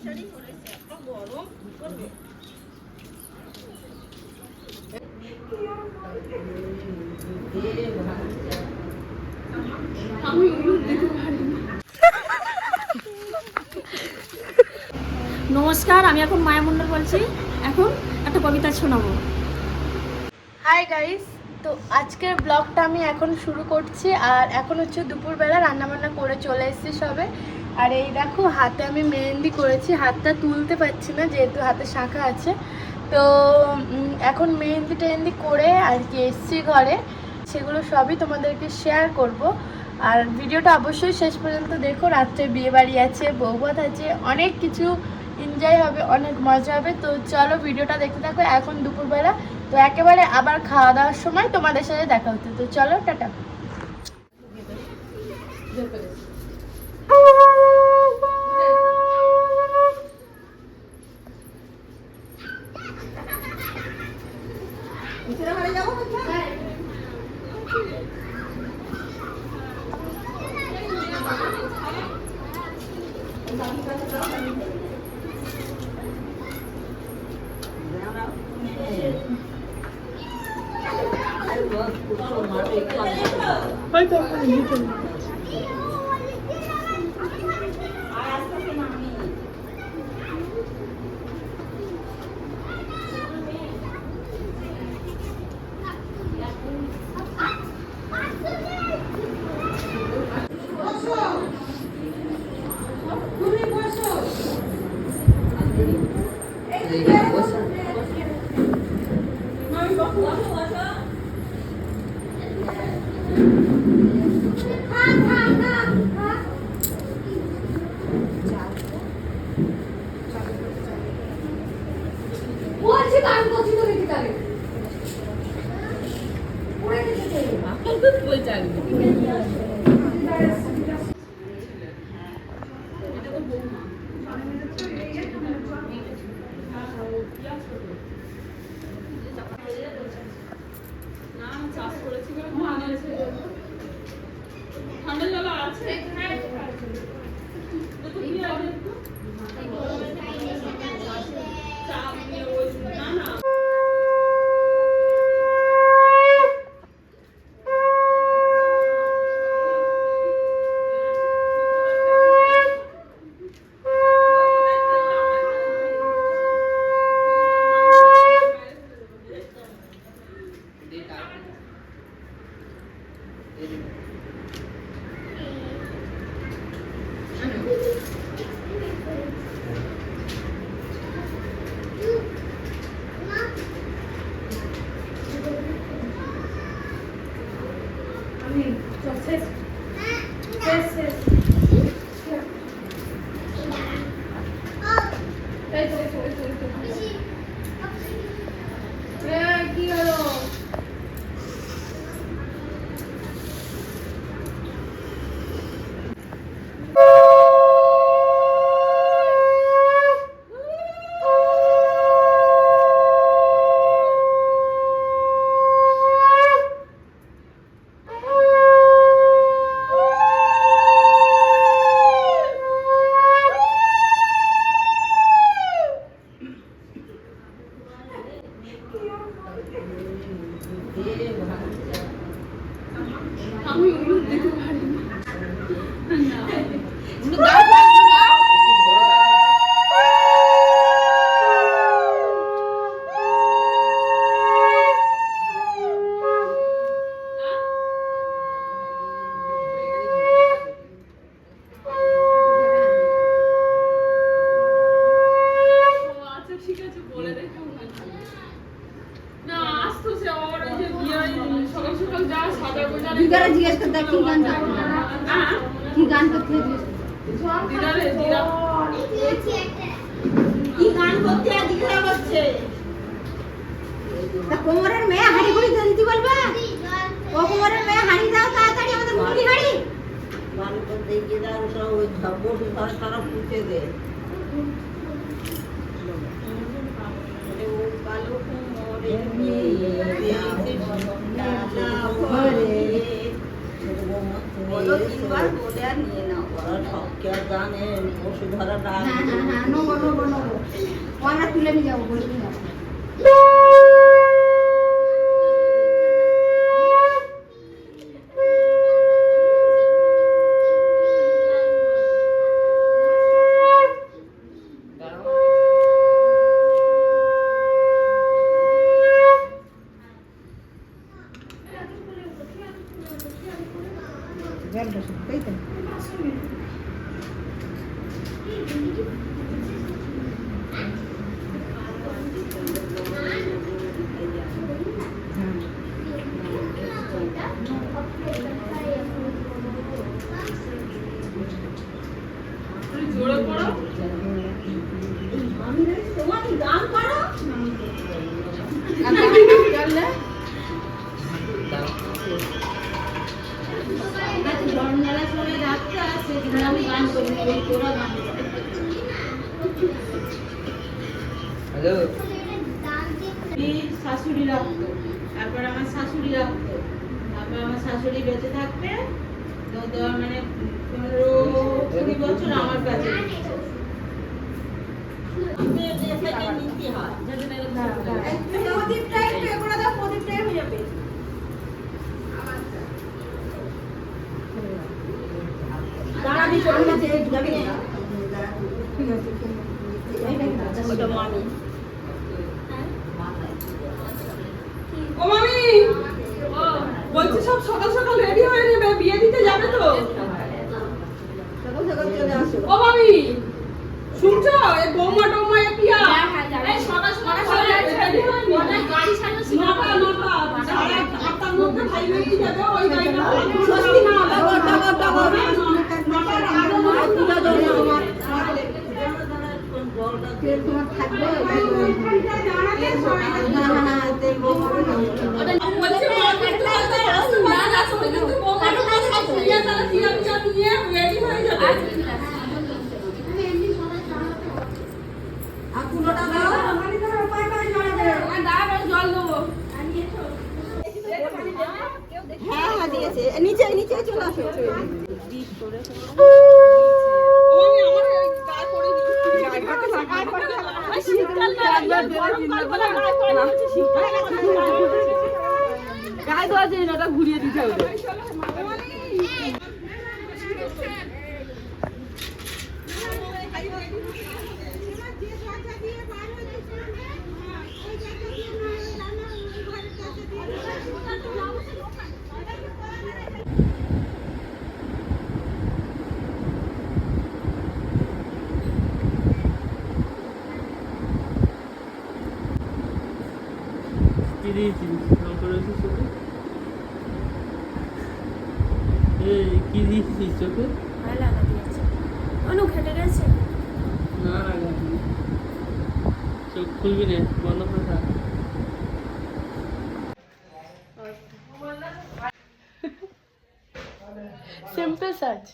নমস্কার, আমি এখন মায়া মণ্ডল বলছি। এখন একটা কবিতা শোনাবো। হাই গাইস, তো আজকের ব্লগটা আমি এখন শুরু করছি। আর এখন হচ্ছে দুপুরবেলা, রান্নাবান্না করে চলে এসেছি সবে। আর এই দেখো, হাতে আমি মেহেন্দি করেছি। হাতটা তুলতে পারছি না যেহেতু হাতে শাঁখা আছে। তো এখন মেহেন্দি টেহেন্দি করে আর কি এসছি ঘরে। সেগুলো সবই তোমাদেরকে শেয়ার করব। আর ভিডিওটা অবশ্যই শেষ পর্যন্ত দেখো। রাত্রে বিয়ে বাড়ি আছে, বৌভাত আছে, অনেক কিছু এনজয় হবে, অনেক মজা হবে। তো চলো ভিডিওটা দেখতে থাকো। এখন দুপুরবেলা, তো একেবারে আবার খাওয়া দাওয়ার সময় তোমাদের সাথে দেখা হতো। তো চলো, টাটা। ঠান্ডা জল আছে জিজ্ঞেস করতে কি গান করতে কোমরের মেয়ে হাড়ি ঘুড়ি দিতে বলবা। ও কোমরের মেয়ে হাড়ি দাও তাড়াতাড়ি, আমাদের মুড়ি হাড়ি গান করতে গিয়ে দাও সব ওই ঝগড় ঘর সারা পুঁতে দে। কালো কোমরের মেয়ে বলো তিনবার বলে আর নিয়ে নাও। ওরা সব কে জানে ওষুধ ধরা ডাক। তুলে নিয়ে যাবো, বলে নিয়ে যাবো। শাশুড়ি রাখতো, তারপর আমার শাশুড়ি রাখতো, তারপর আমার শাশুড়ি বেঁচে থাকতে মানে 15-20 বছর আমার কাছে নিতে হয়। ও মামি, বলছি সব সকাল সকাল রেডি হয়ে নেবে, বিয়ে দিতে যাবে তো। ও মামি, শুনছো? এই বৌমা টৌমা পিয়া এই সকাল সকাল রেডি হয়ে নি। গাড়ি ছাড়লো নটা, সাড়ে 8টার মধ্যে ভাই বেরিয়ে যাবে। ওই গাড়িটা নিচে নিচে চলে আসো। গায়ে দেওয়া যায় না, ওটা ঘুরিয়ে দিতে হবে। কি দিয়েছিস চোখে? লাগা দিয়েছে অনু খেটে গেছে। না চোখ খুলবি না, বন্ধ করে থাক। Simple search.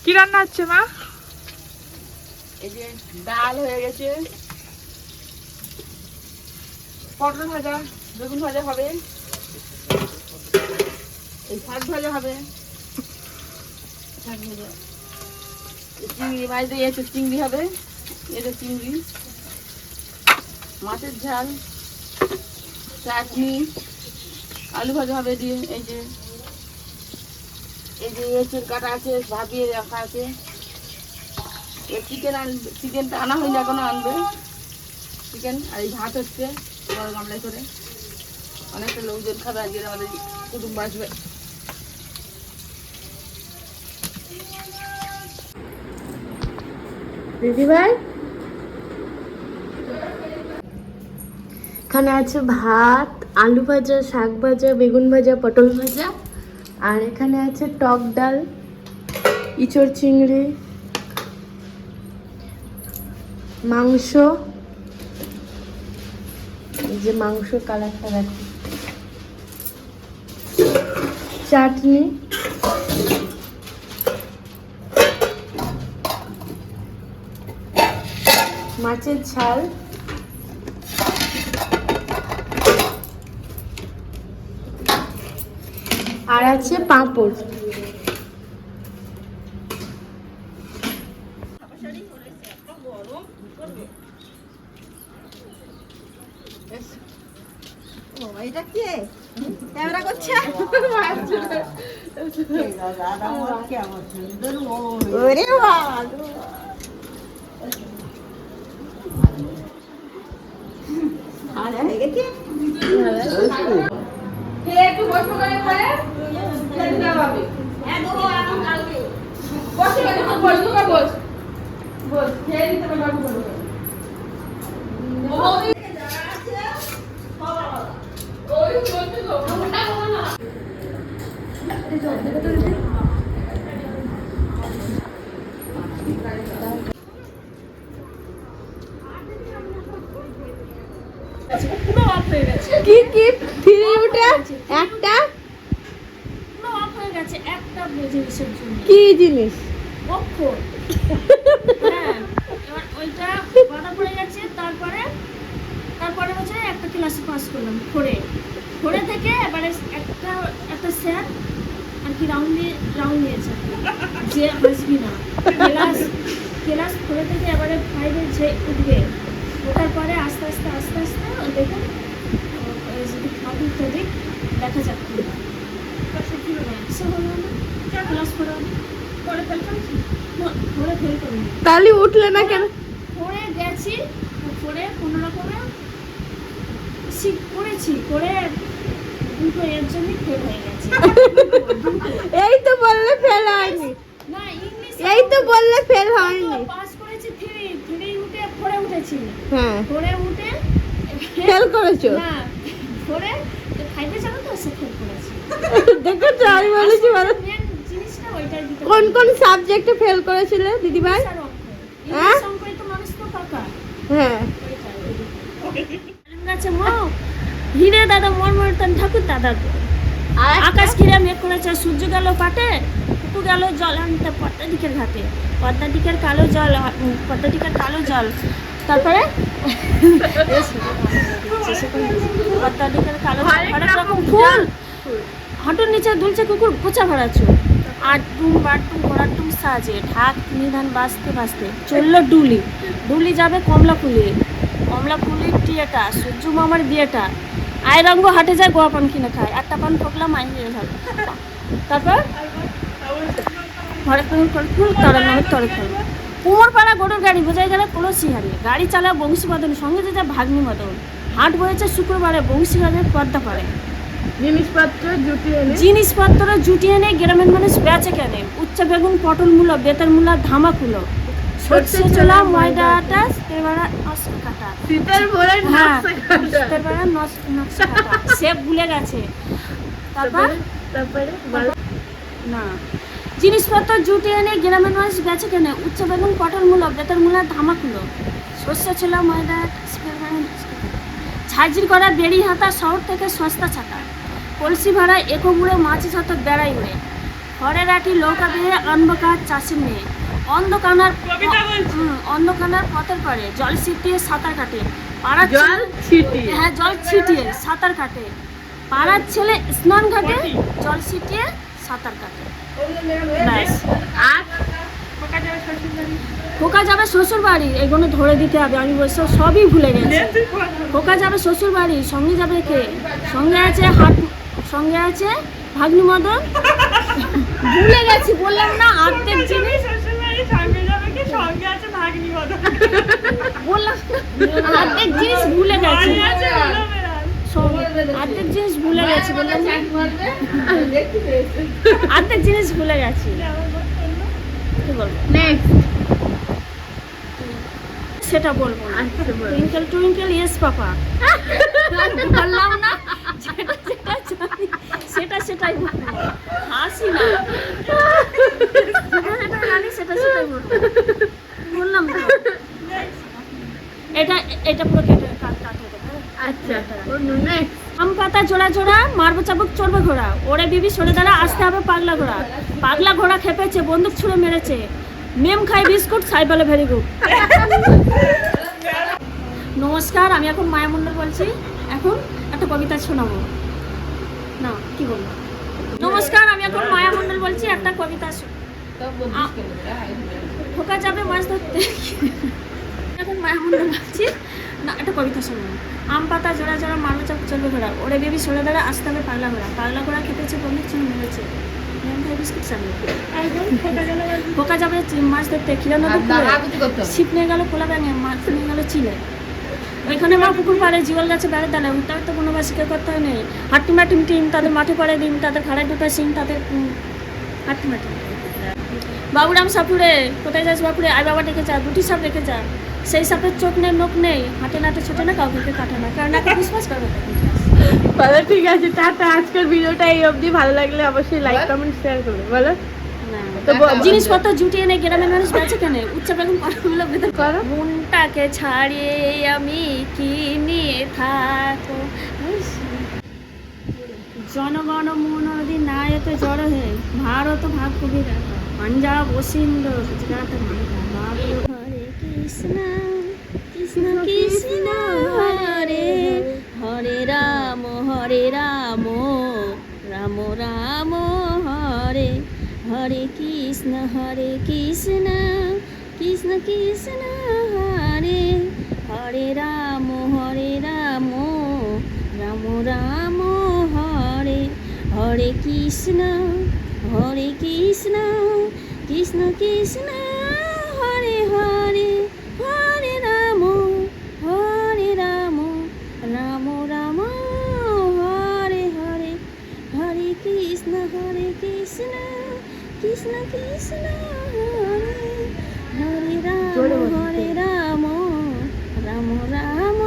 কি রান্না হচ্ছে মা? এই যে ডাল হয়ে গেছে, পটল ভাজা, বেগুন ভাজা হবে, এই শাক ভাজা হবে, শাক ভাজা, চিংড়ি মাছ দিয়ে একটু চিংড়ি হবে, এটা চিংড়ি, মাছের ঝাল, চাটনি, আলু ভাজা হবে দিয়ে, এই যে এঁচড় কাটা আছে, ভাবিয়ে রাখা আছে। চিকেনটা আনা হয়নি, এখনো আনবে চিকেন। আর এই ভাত হচ্ছে বড় গামলায় করে, অনেকটা লোকজন খাবে আজকে, আমাদের কুটুম্ব আসবে। দিদি ভাই এখানে আছে ভাত, আলু ভাজা, শাক ভাজা, বেগুন ভাজা, পটল ভাজা, আর এখানে আছে টক ডাল, ইঁচড় চিংড়ি, মাংস, এই যে মাংস কালারটা দেখো, চাটনি, মাছের ঝাল, আর আছে পাঁপড়। এটা কে ক্যামেরা করছে? দাদা আমার কেমন সুন্দর ওরে বাবা আর হয়ে গেছে। একটু বসবো করে পরে যাবে। বসে গেলে বস তোকে বস বস খেয়ে দিতে হবে বাবু বলো ওই বলতে তো ওটা বলো না পুরো অফ হয়ে গেছে কি কি ফিরে উঠে একটা পুরো অফ হয়ে গেছে একটা জিনিসের জন্য। কি জিনিস? অক্ষর। হ্যাঁ, এবার ওইটা বাধা পড়ে গেছে। তারপরে হচ্ছে একটা ক্লাসে পাস করলাম ফোরে থেকে এবারে একটা স্যার আর কি রাউন্ড নিয়েছে যে আসবি না ক্লাস ফোরে থেকে এবারে 5-এ যে উঠবে, ওঠার পরে আস্তে আস্তে দেখুন যদি খাবি ইত্যাদি দেখা যাচ্ছে না। সে হলো না ক্লাস পরে ফেল করি তাহলে উঠলে না কেন? পড়ে গেছি, পড়ে কোনো রকমে পড়েছি, পড়ে দুটো এর জন্যই ফেল হয়ে গেছে। এই তো বললে ফেল হয়নি। না ইংলিশ এই তো বললে ফেল হয়নি। পাস করেছি 3 উঠে পড়ে উঠেছি, হ্যাঁ, পড়ে উঠে ফেল করেছো। না পড়ে খাইতে যাবো তো সে ফেল করেছি। দেখো তো আমি বলেছি বলো মেন জিনিসটা ওইটার ভিতরে কোন কোন সাবজেক্টে ফেল করেছিলে দিদি ভাই? হ্যাঁ? ইংলিশ অঙ্ক তো মানুষ তো পাকা হ্যাঁ, গাছে মো হিরে দাদা মরমরতন ঠাকুর দাদা আর আকাশ ঘিরে মেঘ করেছে, সূর্য গেল পাটে, কুকু গেল জল আনতে পদ্মা দিকের ঘাটে, পদ্মা দিকের কালো জল, তারপরে পদ্মা দিকের কালো জল, হরেক রকম ফুল, হাঁটুর নিচে দুলছে কুকুর গোছা ভরাচ্ছ, আটটুম বাটটুম ঘোড়াটুম সাজে, ঢাক নিধান বাজতে চললো ডুলি যাবে কমলাপুলির টিয়েটা, সূর্য মামার বিয়েটা, আয় রঙ্গ হাটে যায় গোয়া পান কিনে খায়, একটা পান ঠকলাম আই নিয়ে যাবে, তারপর ঘরে ফুল তরে কুমোরপাড়া গরুর গাড়ি বোঝাই গেলে কলসি হারিয়ে, গাড়ি চালা বংশীবাদন, সঙ্গে যে ভাগ্নি মদন, হাট বয়েছে শুক্রবারে বংশীবাদের পর্দা পারে, জিনিসপত্র জুটিয়ে এনে গ্রামের মানুষ বেচে কেনে, উচ্চা বেগুন, পটল মূলো, বেতের মূলা, ধামাকুলো, সর্ষে চোলা, ময়দা আটা, তেবারা নকশা কাটা, হ্যাঁ তেবারা নকশা কাটা, সে ভুলে গেছে। তারপরে না জিনিসপত্র জুটিয়ে এনে গ্রামের মানুষ বেচে কেনে, উচ্চা বেগুন, পটল মূলো, বেতের মূলা, ধামাকুলো, সর্ষে ছোলা, ময়দা, ঝাঁঝির করা বেড়ি হাতা, শহর থেকে সস্তা ছাতা, কলসি ভাড়া, একো বুড়ে মাছি ছাত বেড়াই উড়ে, ঘরের আটি লৌকা বেয়ে আনবকার চাষি মেয়ে, অন্ধকানার পথের পারে জল ছিটিয়ে সাঁতার কাটে, জল ছিটিয়ে সাঁতার কাটে, পাড়ার ছেলে স্নান ঘাটে জল ছিটিয়ে সাঁতার কাটে। ব্যাস। আর খোকা যাবে শ্বশুর বাড়ি, এগুলো ধরে দিতে হবে, আমি বলছি সবই ভুলে গেছি। খোকা যাবে শ্বশুর বাড়ি, সঙ্গে যাবে কে? সঙ্গে আছে ভাগ্নি মদন, ভুলে গেছি বললাম না, অর্ধেক জিনিস বললাম অর্ধেক জিনিস ভুলে গেছি, অর্ধেক জিনিস ভুলে গেছি বললাম, অর্ধেক জিনিস ভুলে গেছি। কি বলবো? সেটা বলবো না। আচ্ছা বলো। টুইঙ্কেল টুইঙ্কেল ইয়েস পাপা বললাম না, যেটা যেটা জানি সেটা সেটাই বলবো, হাসি না, যেটা যেটা জানি সেটা সেটাই বলবো, বললাম তো। এটা এটা পুরো কেটে কাটতে দেবে। আচ্ছা নেক্সট। আম পাতা জোড়া জোড়া, মারবো চাবুক চড়বে ঘোড়া, ওরে বিবি সরে দাঁড়া, আসতে হবে পাগলা ঘোড়া, পাগলা ঘোড়া খেপেছে, বন্দুক ছুঁড়ে মেরেছে, মেম খাই বিস্কুট, সাই বলে ভেরি গুড। নমস্কার, আমি এখন মায়া মণ্ডল বলছি। এখন একটা কবিতা শোনাবো না, কি বলবো? নমস্কার, আমি এখন মায়া মণ্ডল বলছি, একটা কবিতা ঢোকা যাবে মাছ ধরতে। এখন মায়া মণ্ডল বলছি না, একটা কবিতা শোনাবো। আম পাতা জোড়া জোড়া, মারবো চাপ চলবে ঘোড়া, ওরে বেবি সরে দাঁড়া, আসতে হবে পাগলা ঘোড়া, পাগলা ঘোড়া খেপেছে, বন্দুক ছুঁড়ে মেরেছে, বিস্কুট সামনে ঢোকা যাবে মাছ ধরতে, কিরানো ছিপ নিয়ে গেল খোলা ব্যাঙে, মাছ নিয়ে গেল চিলে, ওইখানে মা পুকুর পাড়ে জিওল গাছে বেড়ে দাঁড়ে, উল্টা তো বনবাসীকে করতে হয় নেই, হাট্টিমা টিম টিম, তাদের মাঠে পড়ে ডিম, তাদের খাড়ায় দুটো সিং, তাদের হাট্টিমা টিম। বাবুরাম সাপুরে, কোথায় যাস বাপুরে, আই বাবা ডেকে যা, দুটি সাপ রেখে যা, সেই সাপের চোখ নেই নোখ নেই, হাঁটে নাটে ছোটে না, কাউকে কাটে না, কারণ একটা বিশ্বাস করবে। বলো ঠিক আছে, টাটা। আজকের ভিডিওটা এই অবধি, ভালো লাগলে অবশ্যই লাইক কমেন্ট শেয়ার করবে। বলো তো জিনিসপত্র জুটিয়ে নেই, গ্রামের মানুষ বেঁচে কেন, উচ্চা বেগুন পাড়াগুলো বেঁধে করো। মনটাকে ছাড়িয়ে আমি কি নিয়ে থাকো, জনগণ মন অধিনায়ক জড় হে, ভারত ভাগ কবি দেখা, পাঞ্জাব ও সিন্ধ গুজরাট বাবু, হরে কৃষ্ণ কৃষ্ণ কৃষ্ণ হরে হরে, রাম রাম রাম হরে হরে, কৃষ্ণ কৃষ্ণ কৃষ্ণ হরে হরে, রাম রাম রাম হরে হরে, কৃষ্ণ কৃষ্ণ কৃষ্ণ হরে হরে হরে, রাম রাম রাম হরে হরে হরে, কৃষ্ণ কৃষ্ণ কৃষ্ণ হরে হরে, রাম রাম রাম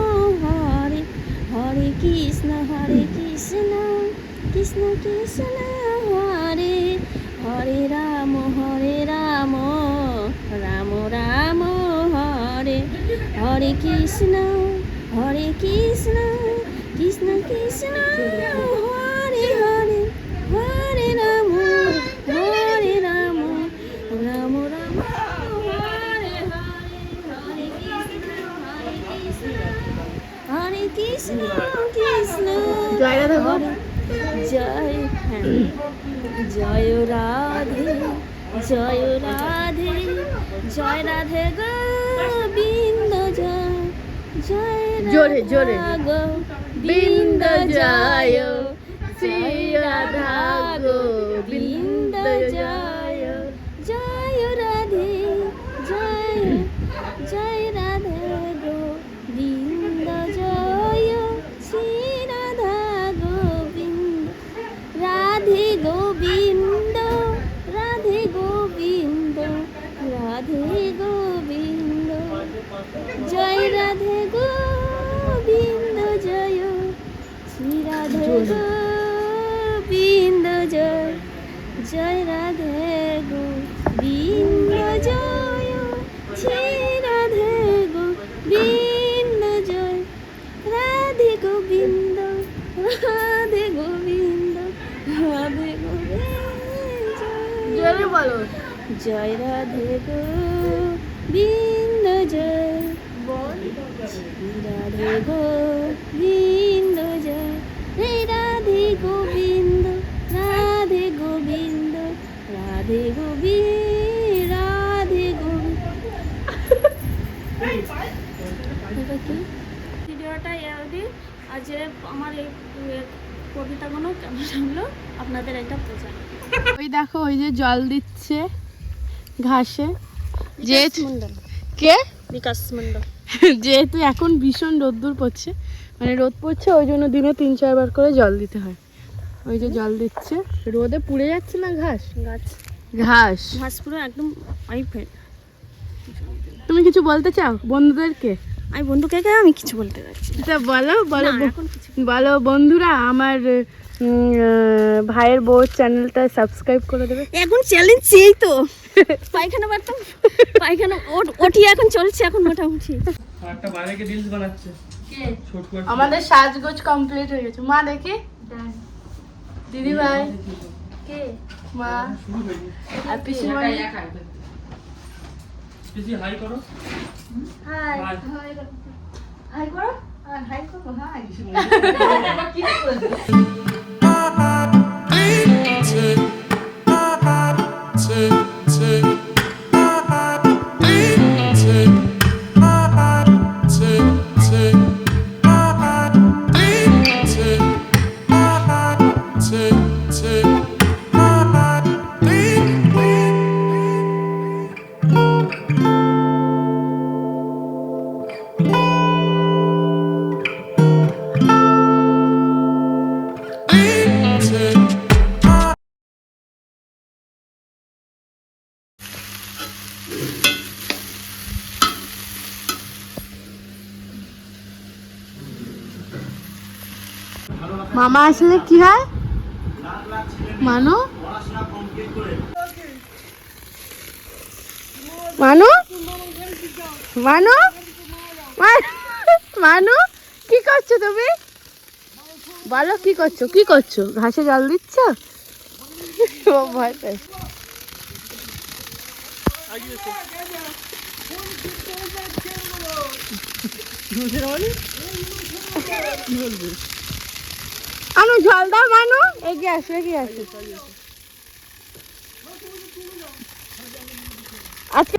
হরে হরে, কৃষ্ণ কৃষ্ণ কৃষ্ণ হরে হরে, রাম রাম রাম হরে হরে, কৃষ্ণ কৃষ্ণ কৃষ্ণ হরে হরে হরে, রাম রাম রাম হরে হরে হরে, কৃষ্ণ কৃষ্ণ জয় রাধা গো। জয়, হ্যাঁ, জয় রাধে জয় রাধে জয় রাধে গোবিন্দ, জয় জয় জোরে, জোরে। গোবিন্দ, জয় শ্রী রাধা গোবিন্দ জয় জয় রাধে জয় জয় রাধে গোবিন্দ, জয় শ্রী রাধা গোবিন্দ, রাধে গোবিন্দ রাধে গোবিন্দ রাধে গোবিন্দ, জয় রাধে গোবিন্দ, জয় শ্রী রাধে গোবিন্দ, জয় জয় রাধে গোবিন্দ, জয় শ্রী রাধে গোবিন্দ, জয় রাধে গোবিন্দ রাধে গোবিন্দ রাধে গোবিন্দ, জোরে বলো। জয় রাধে গোবিন্দ, জয় শ্রী রাধে গোবিন্দ, জয় রে রাধে গোবিন্দ রাধে গোবিন্দ রাধে গোবিন্দ রাধে গোবিন্দ। ভিডিওটা এদি আজ আমার এই কবিতাগুলো কেমন লাগলো আপনাদের এটা বোঝা। ওই দেখো, ওই যে জল দিচ্ছে ঘাসে, বিকাশ মণ্ডল, কে বিকাশ মণ্ডল। যেহেতু এখন ভীষণ রোদ্দুর পড়ছে, মানে রোদ পড়ছে, ওই জন্য দিনে 3-4 বার করে জল দিতে হয়। ওই যে জল দিচ্ছে, রোদে পুড়ে যাচ্ছে না ঘাস, গাছ ঘাস ঘাস পুরো একদম পাইপ তুমি কিছু বলতে চাও বন্ধুদেরকে? আমি বন্ধুকে আমি কিছু বলতে পারছি না। তা বলো বলো না, এখন কিছু বলো বন্ধুরা, আমার ভাইয়ের বউর চ্যানেলটা সাবস্ক্রাইব করে দেবে। এখন চ্যালেঞ্জ এই তো পায়খানা বাড়তাম, পায়খানা ওটি এখন চলছে এখন মোটামুটি। একটা বাইরে রিলস বানাচ্ছে ছোট করে। আমাদের সাজগোজ কমপ্লিট হয়ে গেছে। মা দেখি, দিদি ভাই কে, মা আর পিসিমণি। বেশি হাই করো। High high. হাই করো, হাই করো, হাই। মামা আসলে কি হয়? মানু মানু মানু মানু কি করছো তুমি? বলো কি করছো, কি করছো? ঘাসে জল দিচ্ছ? ও ভয় পেয়ে। আনু জল দাও, মানু এগিয়ে আসো, এগিয়ে আসো। আজকে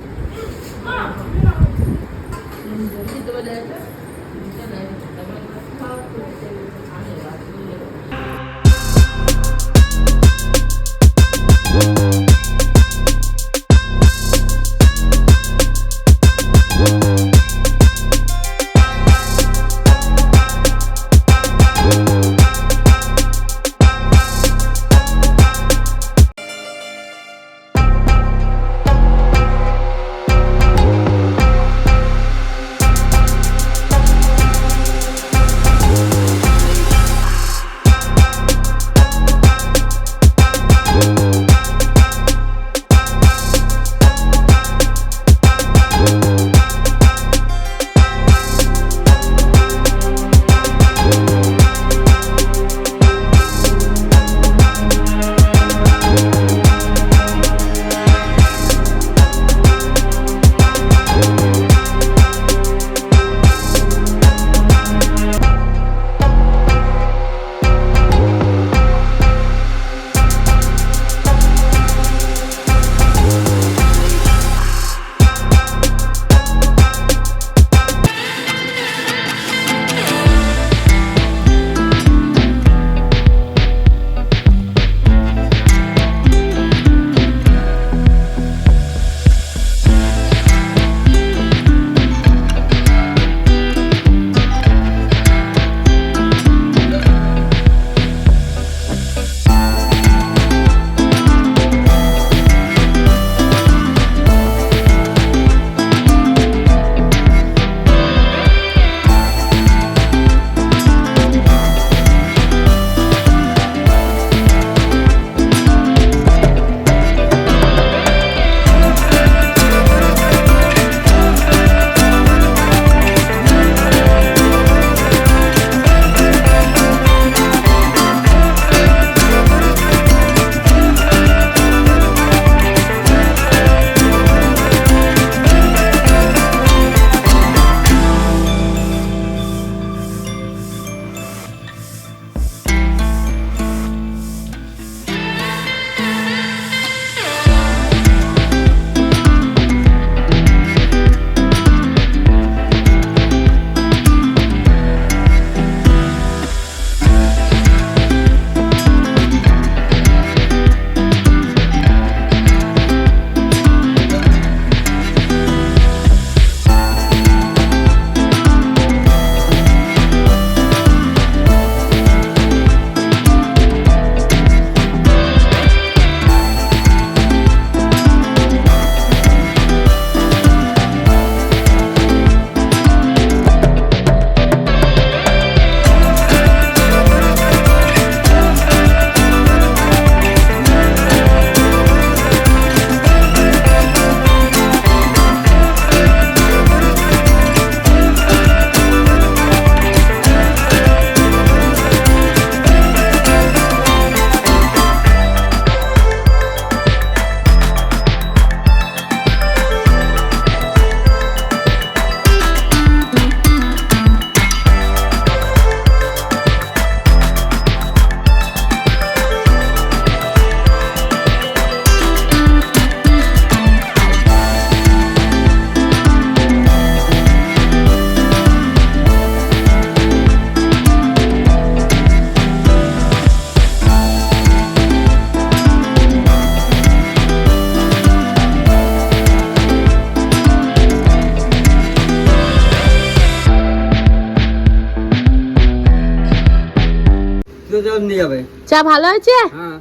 জল নিয়ে যাবে। চা ভালো হয়েছে? হ্যাঁ,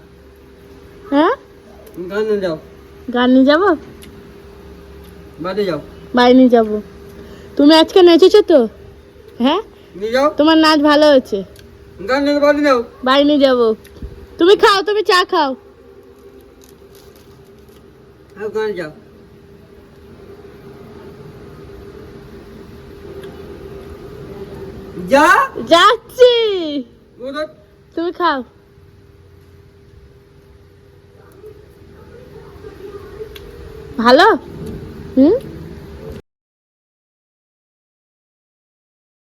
হ্যাঁ, গান নিয়ে যাও, গান নিয়ে যাবো, বাড়ি যাও, বাইরে নিয়ে যাবো। তুমি আজকে নেচেছো তো? হ্যাঁ, নিয়ে যাও, তোমার নাচ ভালো হয়েছে। গান নিয়ে বাড়ি যাও। বাইরে নিয়ে যাবো। তুমি খাও, তুমি চা খাও। হ্যাঁ, গান যাও। যা, যাচ্ছি, ওদের তুমি খাও। ভালো? হুম,